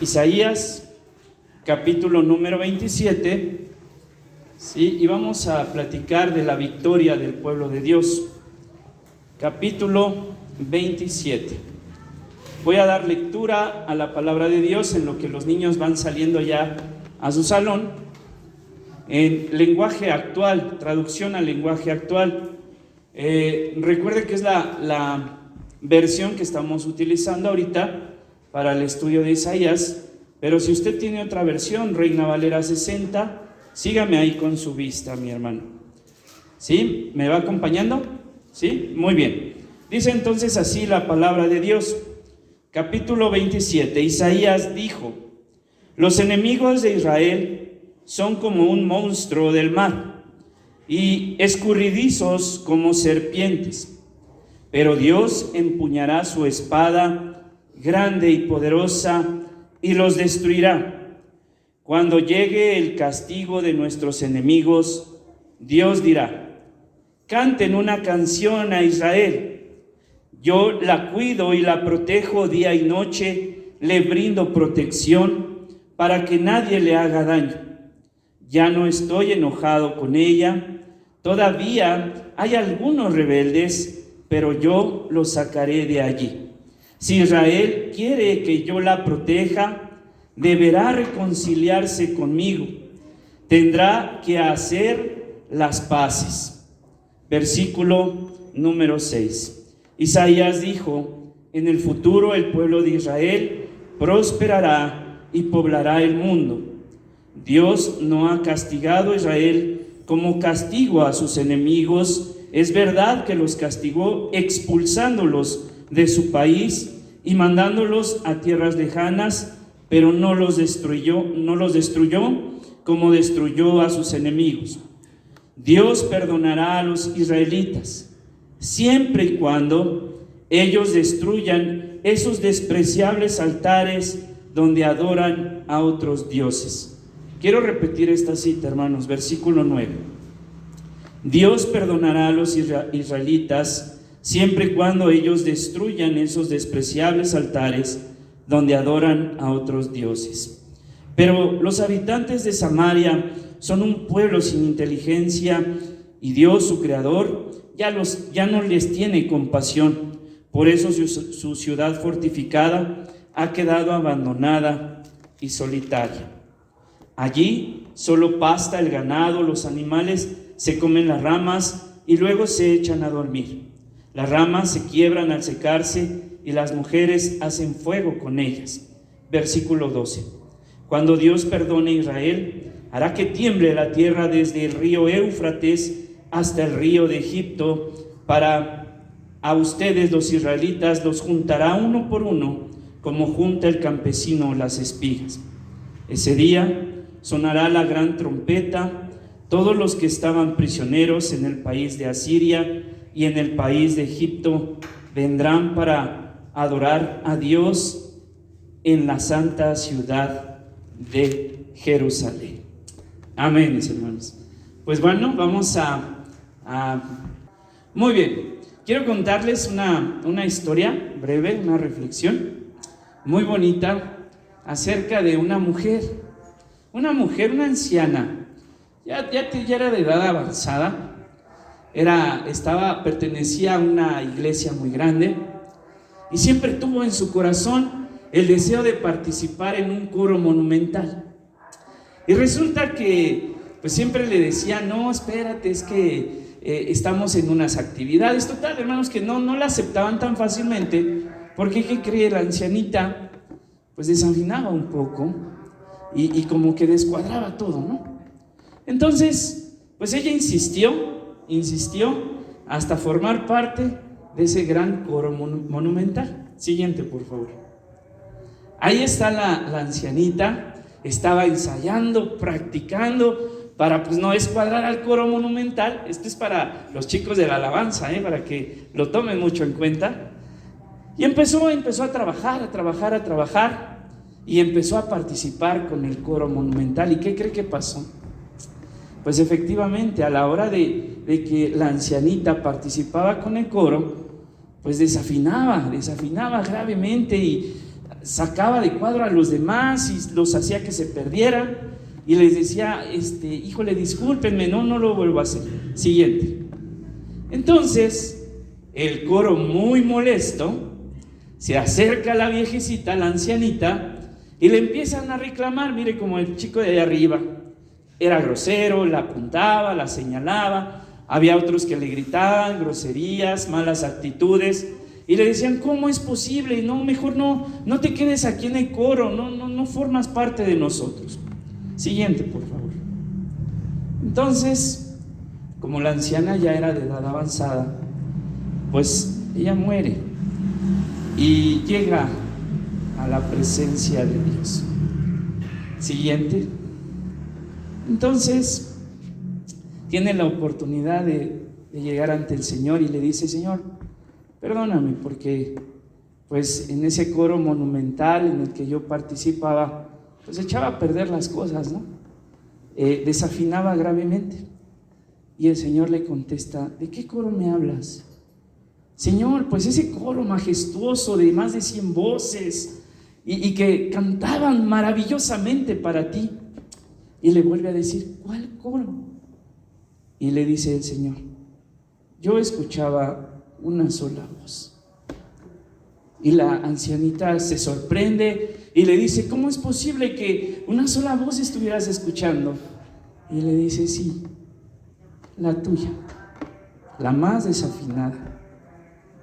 Isaías, capítulo número 27, ¿sí? Y vamos a platicar de la victoria del pueblo de Dios. Capítulo 27. Voy a dar lectura a la palabra de Dios en lo que los niños van saliendo ya a su salón, en lenguaje actual, traducción al lenguaje actual. Recuerde que es la versión que estamos utilizando ahorita para el estudio de Isaías, pero si usted tiene otra versión, Reina Valera 60, sígame ahí con su vista, mi hermano. ¿Sí? ¿Me va acompañando? ¿Sí? Muy bien. Dice entonces así la palabra de Dios. Capítulo 27. Isaías dijo: los enemigos de Israel son como un monstruo del mar y escurridizos como serpientes, pero Dios empuñará su espada grande y poderosa y los destruirá. Cuando llegue el castigo de nuestros enemigos, Dios dirá: canten una canción a Israel. Yo la cuido y la protejo día y noche, le brindo protección para que nadie le haga daño. Ya no estoy enojado con ella, todavía hay algunos rebeldes, pero yo los sacaré de allí. Si Israel quiere que yo la proteja, deberá reconciliarse conmigo. Tendrá que hacer las paces. Versículo número 6. Isaías dijo: en el futuro el pueblo de Israel prosperará y poblará el mundo. Dios no ha castigado a Israel como castigo a sus enemigos. Es verdad que los castigó expulsándolos de su país y mandándolos a tierras lejanas, pero no los destruyó como destruyó a sus enemigos. Dios perdonará a los israelitas siempre y cuando ellos destruyan esos despreciables altares donde adoran a otros dioses. Quiero repetir esta cita, hermanos, versículo 9. Dios perdonará a los israelitas siempre y cuando ellos destruyan esos despreciables altares donde adoran a otros dioses. Pero los habitantes de Samaria son un pueblo sin inteligencia y Dios, su creador, ya no les tiene compasión. Por eso su ciudad fortificada ha quedado abandonada y solitaria. Allí solo pasta el ganado, los animales se comen las ramas y luego se echan a dormir. Las ramas se quiebran al secarse y las mujeres hacen fuego con ellas. Versículo 12. Cuando Dios perdone a Israel, hará que tiemble la tierra desde el río Éufrates hasta el río de Egipto. Para a ustedes los israelitas los juntará uno por uno, como junta el campesino las espigas. Ese día sonará la gran trompeta. Todos los que estaban prisioneros en el país de Asiria y en el país de Egipto vendrán para adorar a Dios en la santa ciudad de Jerusalén. Amén, mis hermanos. Pues bueno, vamos muy bien, quiero contarles una historia breve, una reflexión muy bonita acerca de una mujer, una anciana, ya era de edad avanzada. Pertenecía a una iglesia muy grande y siempre tuvo en su corazón el deseo de participar en un coro monumental. Y resulta que pues siempre le decía: no, espérate, es que estamos en unas actividades. Total, hermanos, que no la aceptaban tan fácilmente, porque ¿qué cree? La ancianita pues desafinaba un poco y como que descuadraba todo, ¿no? Entonces pues ella insistió hasta formar parte de ese gran coro monumental. Siguiente, por favor. Ahí está la ancianita, estaba ensayando, practicando para pues no descuadrar al coro monumental. Esto es para los chicos de la alabanza, para que lo tomen mucho en cuenta. Y empezó a trabajar y empezó a participar con el coro monumental. ¿Y qué cree que pasó? Pues efectivamente, a la hora de que la ancianita participaba con el coro, pues desafinaba gravemente y sacaba de cuadro a los demás y los hacía que se perdieran, y les decía, híjole, discúlpenme, no lo vuelvo a hacer. Siguiente. Entonces, el coro, muy molesto, se acerca a la viejecita, a la ancianita, y le empiezan a reclamar. Mire, como el chico de allá arriba era grosero, la apuntaba, la señalaba, había otros que le gritaban groserías, malas actitudes, y le decían, ¿cómo es posible? No, mejor no te quedes aquí en el coro, no formas parte de nosotros. Siguiente, por favor. Entonces, como la anciana ya era de edad avanzada, pues ella muere y llega a la presencia de Dios. Siguiente. Entonces, tiene la oportunidad de llegar ante el Señor y le dice, Señor, perdóname porque pues en ese coro monumental en el que yo participaba, pues echaba a perder las cosas, ¿no? Desafinaba gravemente. Y el Señor le contesta, ¿de qué coro me hablas? Señor, pues ese coro majestuoso de más de 100 voces y que cantaban maravillosamente para ti. Y le vuelve a decir, ¿cuál coro? Y le dice el Señor, yo escuchaba una sola voz. Y la ancianita se sorprende y le dice, ¿cómo es posible que una sola voz estuvieras escuchando? Y le dice, sí, la tuya, la más desafinada,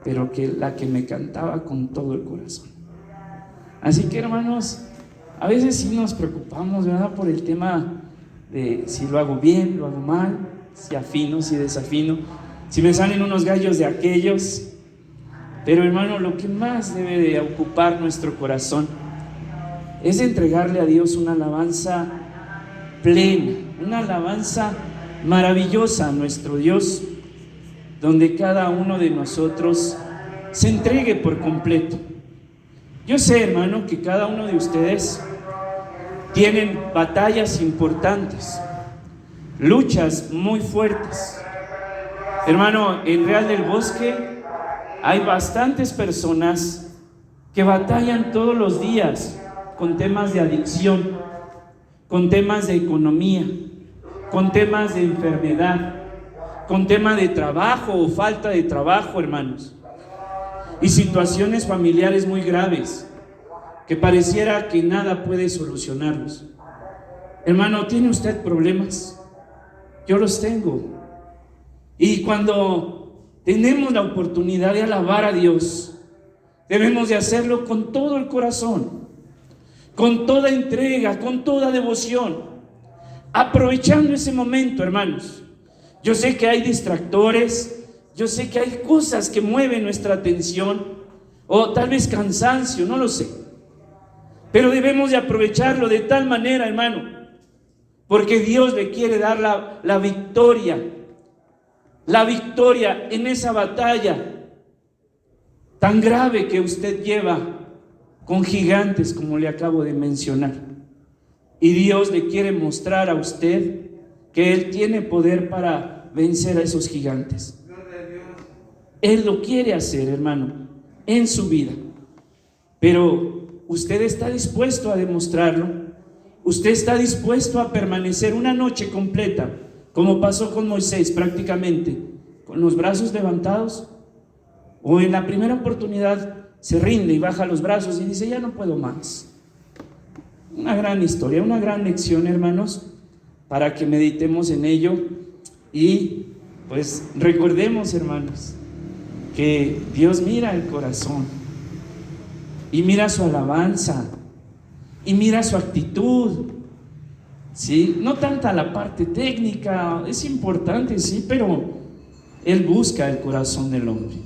pero la que me cantaba con todo el corazón. Así que, hermanos, a veces sí nos preocupamos, ¿verdad?, por el tema de si lo hago bien, lo hago mal, si afino, si desafino, si me salen unos gallos de aquellos. Pero, hermano, lo que más debe de ocupar nuestro corazón es entregarle a Dios una alabanza plena, una alabanza maravillosa a nuestro Dios, donde cada uno de nosotros se entregue por completo. Yo sé, hermano, que cada uno de ustedes tienen batallas importantes, luchas muy fuertes. Hermano, en Real del Bosque hay bastantes personas que batallan todos los días con temas de adicción, con temas de economía, con temas de enfermedad, con temas de trabajo o falta de trabajo, hermanos, y situaciones familiares muy graves que pareciera que nada puede solucionarlos. Hermano, ¿tiene usted problemas? Yo los tengo. Y cuando tenemos la oportunidad de alabar a Dios, debemos de hacerlo con todo el corazón, con toda entrega, con toda devoción, aprovechando ese momento, hermanos. Yo sé que hay distractores, yo sé que hay cosas que mueven nuestra atención, o tal vez cansancio, no lo sé, pero debemos de aprovecharlo de tal manera, hermano, porque Dios le quiere dar la victoria en esa batalla tan grave que usted lleva con gigantes, como le acabo de mencionar. Y Dios le quiere mostrar a usted que Él tiene poder para vencer a esos gigantes. Él lo quiere hacer, hermano, en su vida. Pero usted está dispuesto a demostrarlo. Usted está dispuesto a permanecer una noche completa, como pasó con Moisés prácticamente, con los brazos levantados, o en la primera oportunidad se rinde y baja los brazos y dice, ya no puedo más. Una gran historia, una gran lección, hermanos, para que meditemos en ello y pues recordemos, hermanos, que Dios mira el corazón y mira su alabanza y mira su actitud, ¿sí? No tanta la parte técnica, es importante, sí, pero Él busca el corazón del hombre.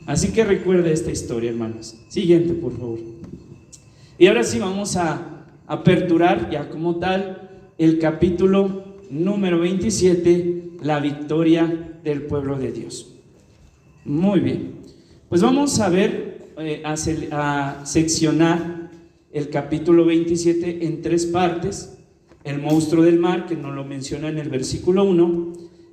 Así que recuerde esta historia, hermanos. Siguiente, por favor. Y ahora sí vamos a aperturar ya como tal el capítulo número 27, la victoria del pueblo de Dios. Muy bien, pues vamos a ver, a seccionar el capítulo 27 en 3 partes: el monstruo del mar, que nos lo menciona en el versículo 1,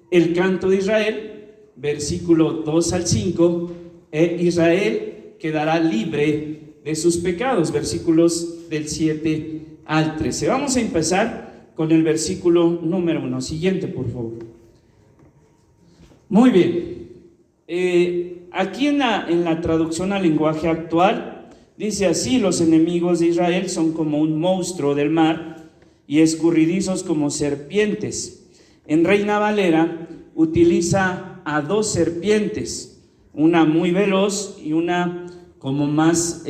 el canto de Israel, versículo 2 al 5, Israel quedará libre de sus pecados, versículos del 7 al 13. Vamos a empezar con el versículo número 1. Siguiente, por favor. Muy bien. Aquí en la traducción al lenguaje actual, dice así: los enemigos de Israel son como un monstruo del mar y escurridizos como serpientes. En Reina Valera utiliza a dos serpientes, una muy veloz y una como más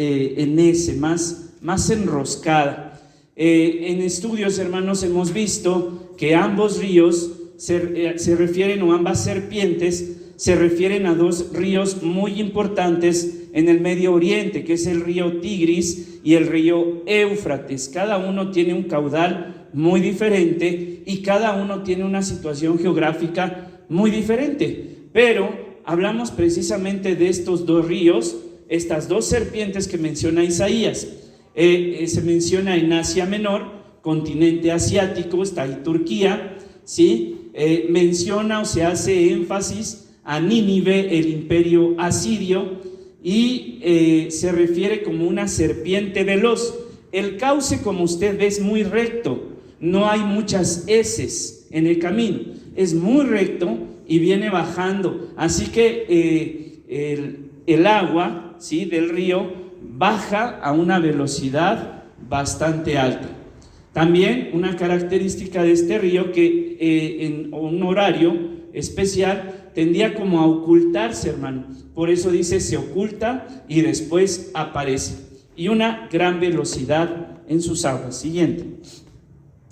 más enroscada. En estudios, hermanos, hemos visto que ambos ríos se refieren, o ambas serpientes se refieren a dos ríos muy importantes en el Medio Oriente, que es el río Tigris y el río Éufrates. Cada uno tiene un caudal muy diferente y cada uno tiene una situación geográfica muy diferente, pero hablamos precisamente de estos dos ríos, estas dos serpientes que menciona Isaías. Se menciona en Asia Menor, continente asiático, está ahí Turquía, ¿sí? Menciona o se hace énfasis a Nínive, el imperio asirio, y se refiere como una serpiente veloz. El cauce, como usted ve, es muy recto, no hay muchas heces en el camino, es muy recto y viene bajando, así que el agua, ¿sí?, del río baja a una velocidad bastante alta. También una característica de este río, que en un horario especial tendía como a ocultarse, hermano, por eso dice se oculta y después aparece, y una gran velocidad en sus aguas. Siguiente.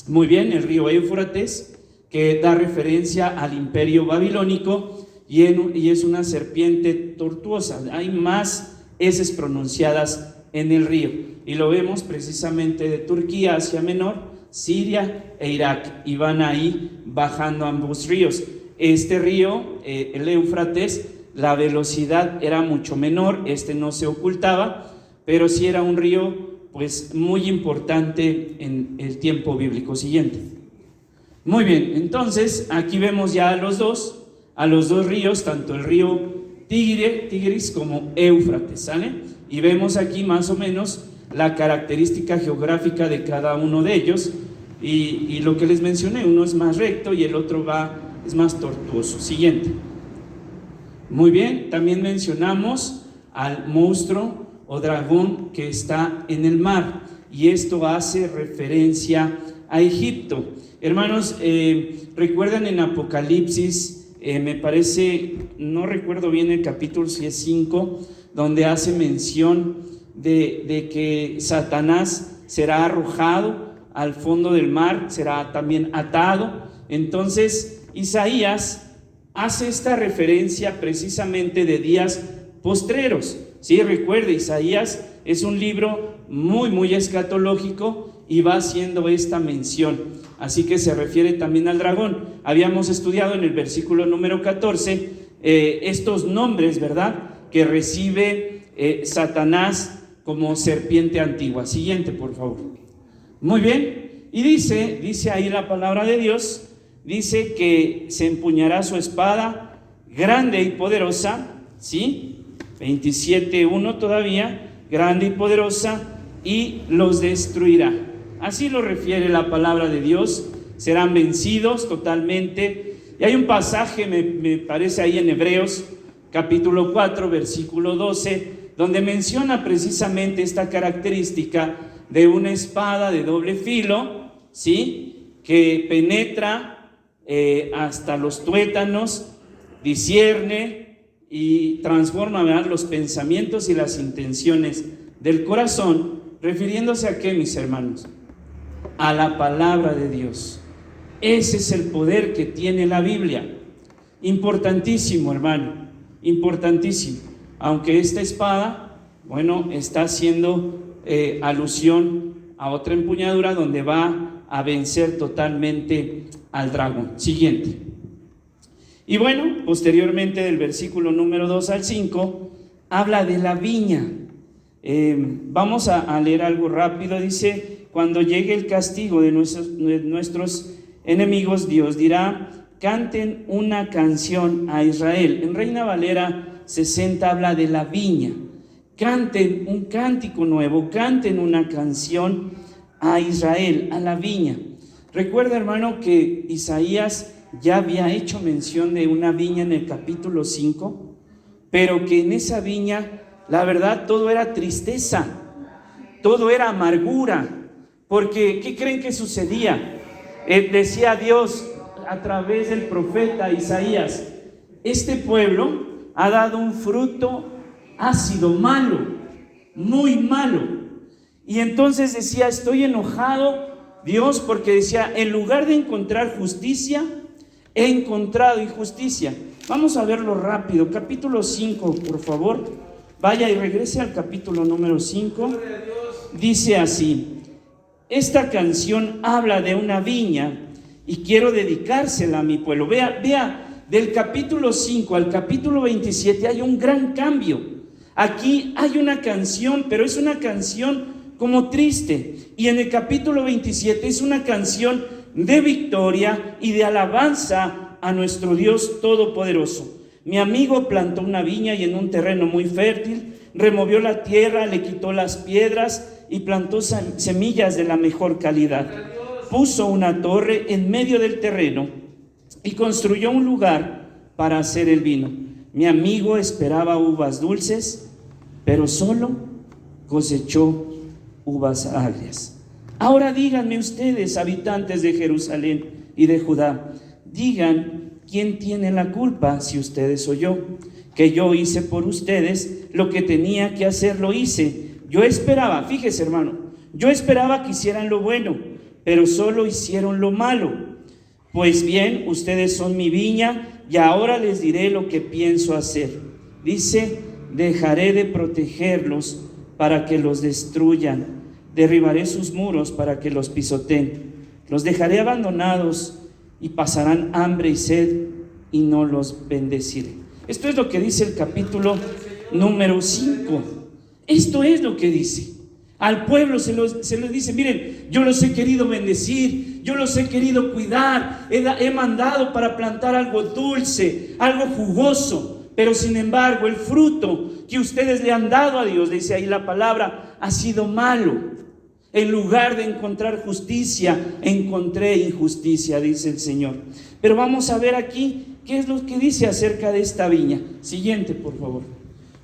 Muy bien, el río Éufrates, que da referencia al imperio babilónico, y es una serpiente tortuosa. Hay más heces pronunciadas en el río, y lo vemos precisamente de Turquía, Asia Menor, Siria e Irak, y van ahí bajando ambos ríos. Este río, el Éufrates, la velocidad era mucho menor, no se ocultaba, pero sí era un río pues muy importante en el tiempo bíblico. Siguiente. Muy bien, entonces aquí vemos ya a los dos ríos, tanto el río Tigris como Éufrates, ¿sale? Y vemos aquí más o menos la característica geográfica de cada uno de ellos, y lo que les mencioné, uno es más recto y el otro es más tortuoso. Siguiente. Muy bien, también mencionamos al monstruo o dragón que está en el mar, y esto hace referencia a Egipto. Hermanos, recuerdan en Apocalipsis, me parece, no recuerdo bien el capítulo, si es 5, donde hace mención de que Satanás será arrojado al fondo del mar, será también atado. Entonces Isaías hace esta referencia precisamente de días postreros. Sí, recuerde, Isaías es un libro muy escatológico y va haciendo esta mención, así que se refiere también al dragón. Habíamos estudiado en el versículo número 14 estos nombres, ¿verdad?, que recibe Satanás como serpiente antigua. Siguiente, por favor. Muy bien, y dice ahí la palabra de Dios, dice que se empuñará su espada grande y poderosa, ¿sí? 27:1 todavía, grande y poderosa, y los destruirá. Así lo refiere la palabra de Dios. Serán vencidos totalmente. Y hay un pasaje, me parece ahí en Hebreos capítulo 4 versículo 12, donde menciona precisamente esta característica de una espada de doble filo, ¿sí?, que penetra hasta los tuétanos, discierne y transforma, ¿verdad?, los pensamientos y las intenciones del corazón. ¿Refiriéndose a qué, mis hermanos? A la palabra de Dios. Ese es el poder que tiene la Biblia. Importantísimo, hermano, importantísimo. Aunque esta espada, bueno, está haciendo alusión a otra empuñadura donde va a vencer totalmente al dragón. Siguiente. Y bueno, posteriormente del versículo número 2 al 5, habla de la viña. Vamos a leer algo rápido. Dice: cuando llegue el castigo de nuestros enemigos, Dios dirá: canten una canción a Israel. En Reina Valera 60 habla de la viña. canten un cántico nuevo, canten una canción a Israel, a la viña. Recuerda, hermano, que Isaías ya había hecho mención de una viña en el capítulo 5, pero que en esa viña, la verdad, todo era tristeza, todo era amargura, porque ¿qué creen que sucedía? Decía Dios a través del profeta Isaías: este pueblo ha dado un fruto ácido, malo, muy malo. Y entonces decía: estoy enojado, Dios, porque decía, en lugar de encontrar justicia, he encontrado injusticia. Vamos a verlo rápido. Capítulo 5, por favor. Vaya y regrese al capítulo número 5. Dice así: esta canción habla de una viña y quiero dedicársela a mi pueblo. Vea, del capítulo 5 al capítulo 27 hay un gran cambio. Aquí hay una canción, pero es una canción como triste. Y en el capítulo 27 es una canción de victoria y de alabanza a nuestro Dios Todopoderoso. Mi amigo plantó una viña y en un terreno muy fértil, removió la tierra, le quitó las piedras y plantó semillas de la mejor calidad. Puso una torre en medio del terreno y construyó un lugar para hacer el vino. Mi amigo esperaba uvas dulces, pero solo cosechó uvas agrias. Ahora díganme ustedes, habitantes de Jerusalén y de Judá, digan, ¿quién tiene la culpa, si ustedes o yo? Que yo hice por ustedes lo que tenía que hacer, lo hice. Yo esperaba, fíjese hermano, yo esperaba que hicieran lo bueno, pero solo hicieron lo malo. Pues bien, ustedes son mi viña y ahora les diré lo que pienso hacer. Dice: dejaré de protegerlos para que los destruyan. Derribaré sus muros para que los pisoteen. Los dejaré abandonados y pasarán hambre y sed y no los bendeciré. Esto es lo que dice el capítulo número 5. Esto es lo que dice. Al pueblo se les dice: miren, yo los he querido bendecir, yo los he querido cuidar, he mandado para plantar algo dulce, algo jugoso, pero sin embargo el fruto que ustedes le han dado a Dios, dice ahí la palabra, ha sido malo. En lugar de encontrar justicia, encontré injusticia, dice el Señor. Pero vamos a ver aquí qué es lo que dice acerca de esta viña. Siguiente, por favor.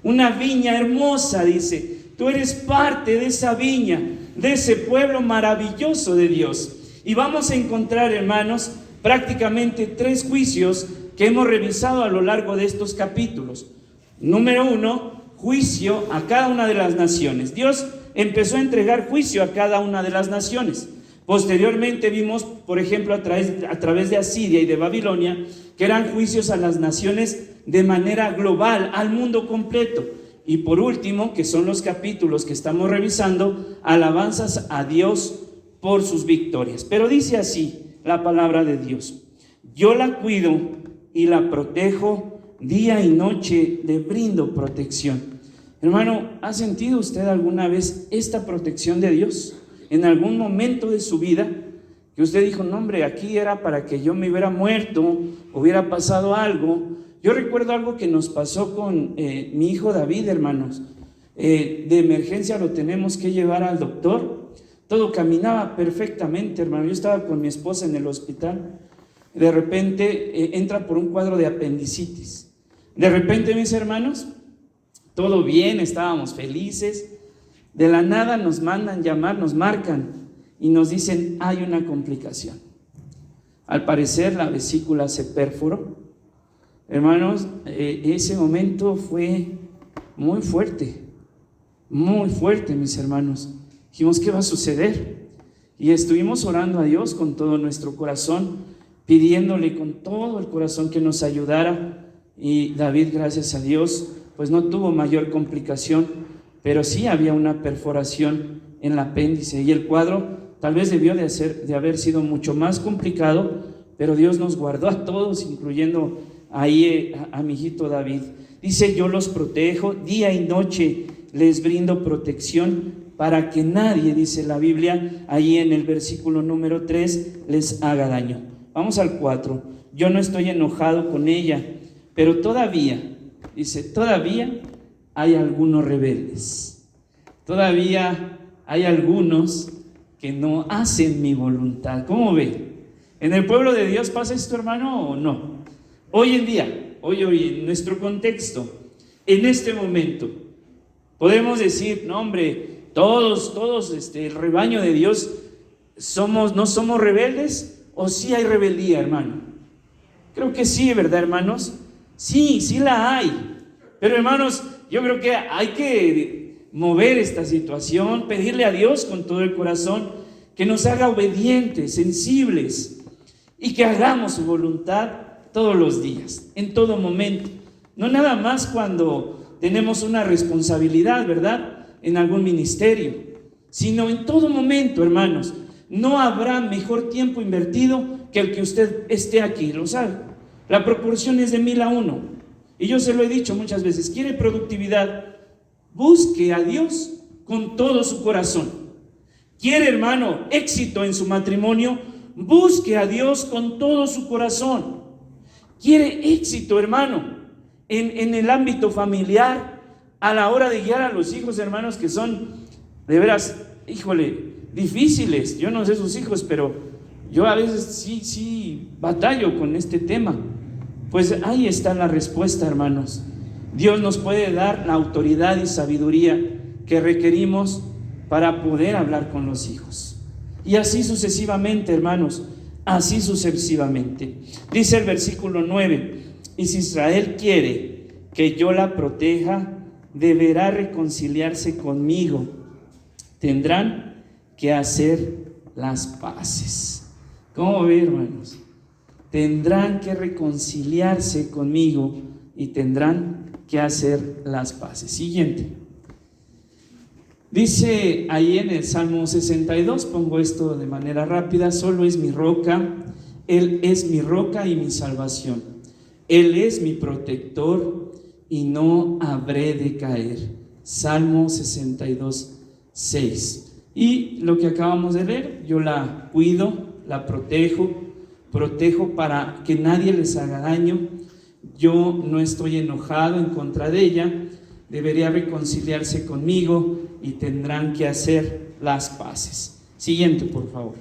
Una viña hermosa, dice. Tú eres parte de esa viña, de ese pueblo maravilloso de Dios. Y vamos a encontrar, hermanos, prácticamente 3 juicios que hemos revisado a lo largo de estos capítulos. Número 1, juicio a cada una de las naciones. Dios empezó a entregar juicio a cada una de las naciones. Posteriormente vimos, por ejemplo, a través de Asiria y de Babilonia, que eran juicios a las naciones de manera global, al mundo completo. Y por último, que son los capítulos que estamos revisando, alabanzas a Dios por sus victorias. Pero dice así la palabra de Dios: yo la cuido y la protejo, día y noche le brindo protección. Hermano, ¿ha sentido usted alguna vez esta protección de Dios? En algún momento de su vida que usted dijo: no hombre, aquí era para que yo me hubiera muerto, hubiera pasado algo. Yo recuerdo algo que nos pasó con mi hijo David, hermanos. De emergencia lo tenemos que llevar al doctor. Todo caminaba perfectamente, hermano. Yo estaba con mi esposa en el hospital. De repente entra por un cuadro de apendicitis. De repente, mis hermanos, todo bien, estábamos felices. De la nada nos mandan llamar, nos marcan y nos dicen: hay una complicación. Al parecer la vesícula se perforó. Hermanos, ese momento fue muy fuerte, mis hermanos. Dijimos: ¿qué va a suceder? Y estuvimos orando a Dios con todo nuestro corazón, pidiéndole con todo el corazón que nos ayudara. Y David, gracias a Dios, pues no tuvo mayor complicación, pero sí había una perforación en el apéndice. Y el cuadro tal vez debió de haber sido mucho más complicado, pero Dios nos guardó a todos, incluyendo ahí a mi hijito David. Dice: yo los protejo, día y noche les brindo protección para que nadie, dice la Biblia, ahí en el versículo número 3, les haga daño. Vamos al 4. Yo no estoy enojado con ella, pero todavía, dice, todavía hay algunos rebeldes. Todavía hay algunos que no hacen mi voluntad. ¿Cómo ve? ¿En el pueblo de Dios pasa esto, hermano, o no? Hoy en día, hoy en nuestro contexto, en este momento, podemos decir, no hombre, todos, el rebaño de Dios, ¿no somos rebeldes? ¿O sí hay rebeldía, hermano? Creo que sí, ¿verdad, hermanos? Sí la hay. Pero, hermanos, yo creo que hay que mover esta situación, pedirle a Dios con todo el corazón que nos haga obedientes, sensibles, y que hagamos su voluntad todos los días, en todo momento. No nada más cuando tenemos una responsabilidad, ¿verdad?, en algún ministerio, sino en todo momento, hermanos. No habrá mejor tiempo invertido que el que usted esté aquí, lo sabe. La proporción es de 1000 a 1. Y yo se lo he dicho muchas veces, quiere productividad, busque a Dios con todo su corazón. Quiere, hermano, éxito en su matrimonio, busque a Dios con todo su corazón. Quiere éxito, hermano, en el ámbito familiar, a la hora de guiar a los hijos, hermanos, que son, de veras, híjole, difíciles. Yo no sé sus hijos, pero yo a veces sí batallo con este tema. Pues ahí está la respuesta, hermanos. Dios nos puede dar la autoridad y sabiduría que requerimos para poder hablar con los hijos. Y así sucesivamente, hermanos, así sucesivamente. Dice el versículo 9, y si Israel quiere que yo la proteja, deberá reconciliarse conmigo. Tendrán que hacer las paces. ¿Cómo ve, hermanos? Tendrán que reconciliarse conmigo y tendrán que hacer las paces. Siguiente. Dice ahí en el Salmo 62, pongo esto de manera rápida: solo es mi roca, Él es mi roca y mi salvación. Él es mi protector y no habré de caer. Salmo 62, 6. Y lo que acabamos de leer, yo la cuido, la protejo para que nadie les haga daño. Yo no estoy enojado en contra de ella, debería reconciliarse conmigo y tendrán que hacer las paces. Siguiente, por favor.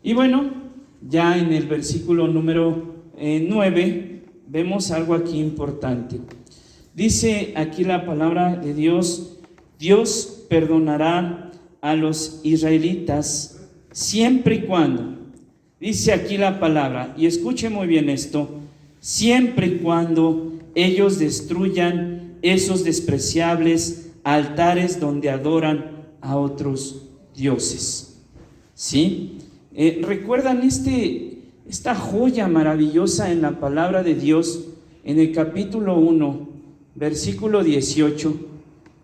Y bueno, ya en el versículo número 9 vemos algo aquí importante. Dice aquí la palabra de Dios: Dios perdonará a los israelitas siempre y cuando, dice aquí la palabra, y escuche muy bien esto, siempre y cuando ellos destruyan esos despreciables altares donde adoran a otros dioses. ¿Sí? ¿Recuerdan esta joya maravillosa en la palabra de Dios en el capítulo 1, versículo 18?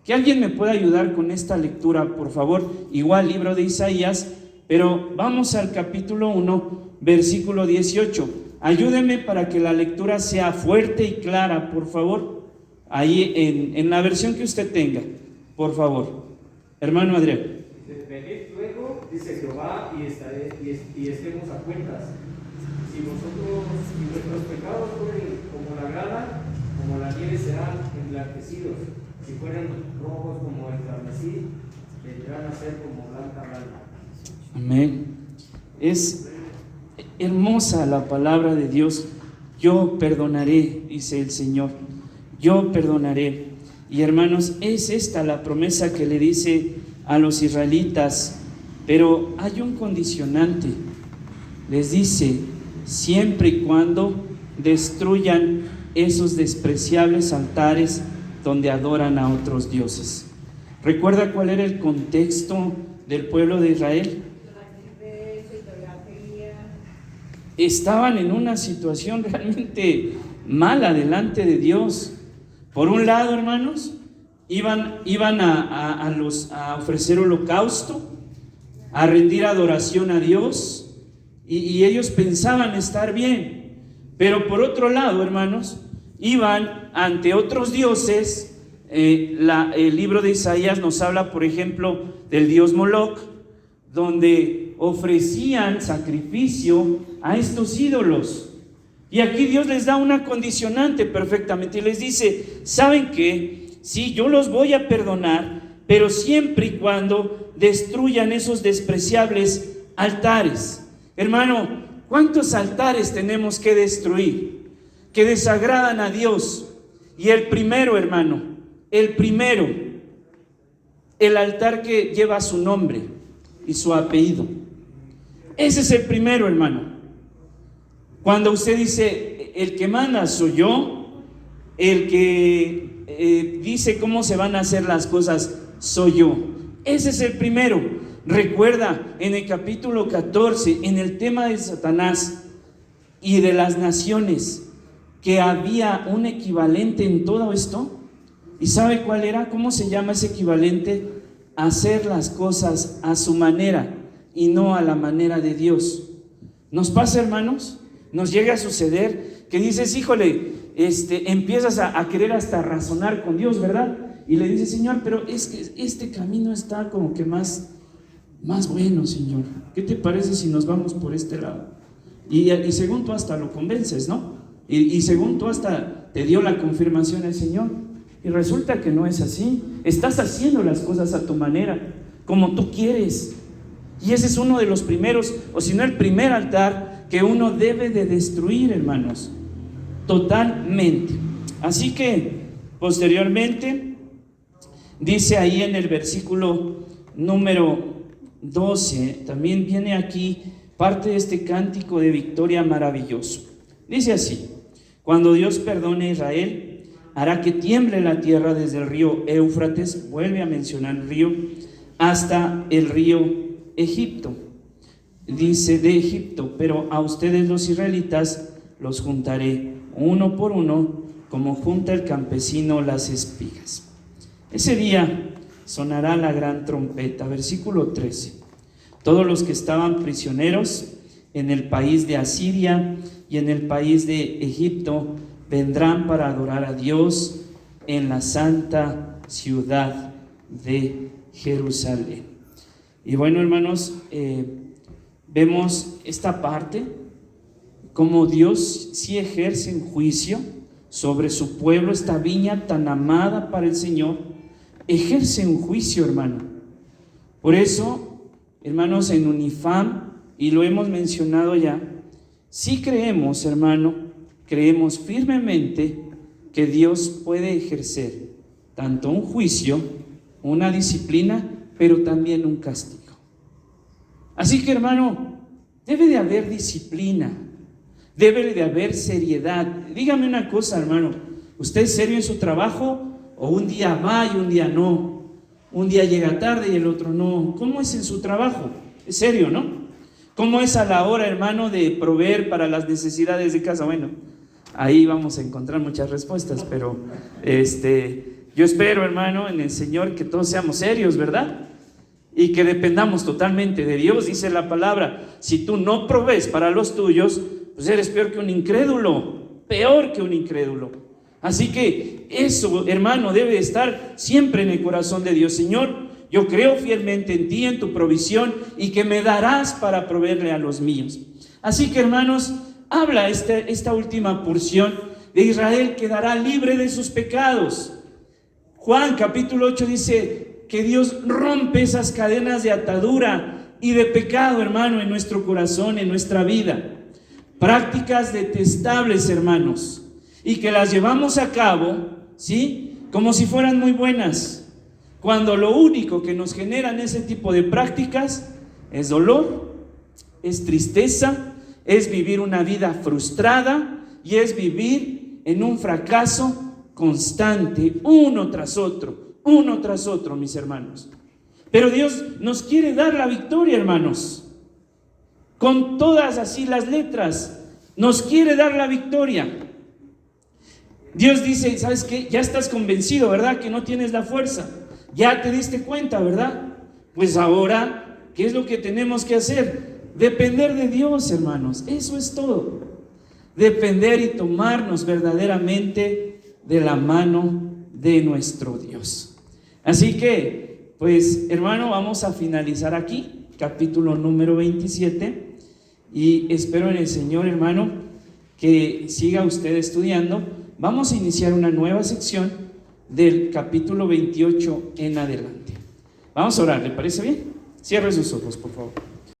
Que alguien me pueda ayudar con esta lectura, por favor. Igual libro de Isaías, pero vamos al capítulo 1, versículo 18. Ayúdenme para que la lectura sea fuerte y clara, por favor. Ahí en la versión que usted tenga, por favor. Hermano Adrián. Venid luego, dice Jehová, y estemos a cuentas. Si vuestros pecados fueren como la grana, como la nieve serán emblanquecidos. Si fueren rojos como el carmesí, vendrán a ser como blanca lana. Amén. Es hermosa la palabra de Dios. Yo perdonaré, dice el Señor. Yo perdonaré. Y hermanos, es esta la promesa que le dice a los israelitas. Pero hay un condicionante. Les dice: siempre y cuando destruyan esos despreciables altares donde adoran a otros dioses. ¿Recuerda cuál era el contexto del pueblo de Israel? Estaban en una situación realmente mala delante de Dios. Por un lado, hermanos, iban a ofrecer holocausto, a rendir adoración a Dios, y ellos pensaban estar bien. Pero por otro lado, hermanos, iban ante otros dioses. El libro de Isaías nos habla, por ejemplo, del dios Moloch, donde ofrecían sacrificio a estos ídolos. Y aquí Dios les da una condicionante perfectamente y les dice: ¿saben qué? sí, yo los voy a perdonar, pero siempre y cuando destruyan esos despreciables altares. Hermano, ¿cuántos altares tenemos que destruir que desagradan a Dios? Y el primero, hermano, el primero, el altar que lleva su nombre y su apellido. Ese es el primero, hermano. Cuando usted dice, el que manda soy yo, el que dice cómo se van a hacer las cosas soy yo. Ese es el primero. Recuerda en el capítulo 14, en el tema de Satanás y de las naciones, que había un equivalente en todo esto. ¿Y sabe cuál era? ¿Cómo se llama ese equivalente? Hacer las cosas a su manera y no a la manera de Dios. ¿Nos pasa, hermanos? Nos llega a suceder que dices, híjole, empiezas a querer hasta razonar con Dios, ¿verdad? Y le dices, Señor, pero es que este camino está como que más bueno, Señor. ¿Qué te parece si nos vamos por este lado? Y según tú hasta lo convences, ¿no? Y según tú hasta te dio la confirmación el Señor. Y resulta que no es así. Estás haciendo las cosas a tu manera, como tú quieres. Y ese es uno de los primeros, o si no el primer altar que uno debe de destruir, hermanos. Totalmente. Así que, posteriormente, dice ahí en el versículo número 12, también viene aquí parte de este cántico de victoria maravilloso. Dice así: cuando Dios perdone a Israel, hará que tiemble la tierra desde el río Éufrates, vuelve a mencionar el río, hasta el río Egipto. Dice de Egipto, pero a ustedes los israelitas los juntaré uno por uno, como junta el campesino las espigas. Ese día sonará la gran trompeta. Versículo 13. Todos los que estaban prisioneros en el país de Asiria y en el país de Egipto vendrán para adorar a Dios en la santa ciudad de Jerusalén. Y bueno, hermanos, vemos esta parte, como Dios sí ejerce un juicio sobre su pueblo, esta viña tan amada para el Señor, ejerce un juicio, hermano. Por eso, hermanos, en Unifam, y lo hemos mencionado ya, sí creemos, hermano, creemos firmemente que Dios puede ejercer tanto un juicio, una disciplina, pero también un castigo. Así que, hermano, debe de haber disciplina, debe de haber seriedad. Dígame una cosa, hermano, ¿usted es serio en su trabajo? ¿O un día va y un día no? Un día llega tarde y el otro no. ¿Cómo es en su trabajo? Es serio, ¿no? ¿Cómo es a la hora, hermano, de proveer para las necesidades de casa? Bueno, ahí vamos a encontrar muchas respuestas, pero yo espero, hermano, en el Señor que todos seamos serios, ¿verdad? Y que dependamos totalmente de Dios. Dice la palabra, si tú no provees para los tuyos, pues eres peor que un incrédulo, peor que un incrédulo. Así que eso, hermano, debe estar siempre en el corazón de Dios. Señor, yo creo fielmente en ti, en tu provisión, y que me darás para proveerle a los míos. Así que, hermanos, habla esta última porción de Israel quedará libre de sus pecados. Juan capítulo 8 dice que Dios rompe esas cadenas de atadura y de pecado, hermano, en nuestro corazón, en nuestra vida. Prácticas detestables, hermanos, y que las llevamos a cabo, ¿sí?, como si fueran muy buenas, cuando lo único que nos generan ese tipo de prácticas es dolor, es tristeza, es vivir una vida frustrada y es vivir en un fracaso constante, uno tras otro, mis hermanos. Pero Dios nos quiere dar la victoria, hermanos, con todas así las letras, nos quiere dar la victoria. Dios dice, ¿sabes qué? Ya estás convencido, ¿verdad? Que no tienes la fuerza. Ya te diste cuenta, ¿verdad? Pues ahora, ¿qué es lo que tenemos que hacer? Depender de Dios, hermanos. Eso es todo. Depender y tomarnos verdaderamente de la mano de nuestro Dios. Así que, pues, hermano, vamos a finalizar aquí, capítulo número 27. Y espero en el Señor, hermano, que siga usted estudiando. Vamos a iniciar una nueva sección del capítulo 28 en adelante. Vamos a orar, ¿le parece bien? Cierre sus ojos, por favor.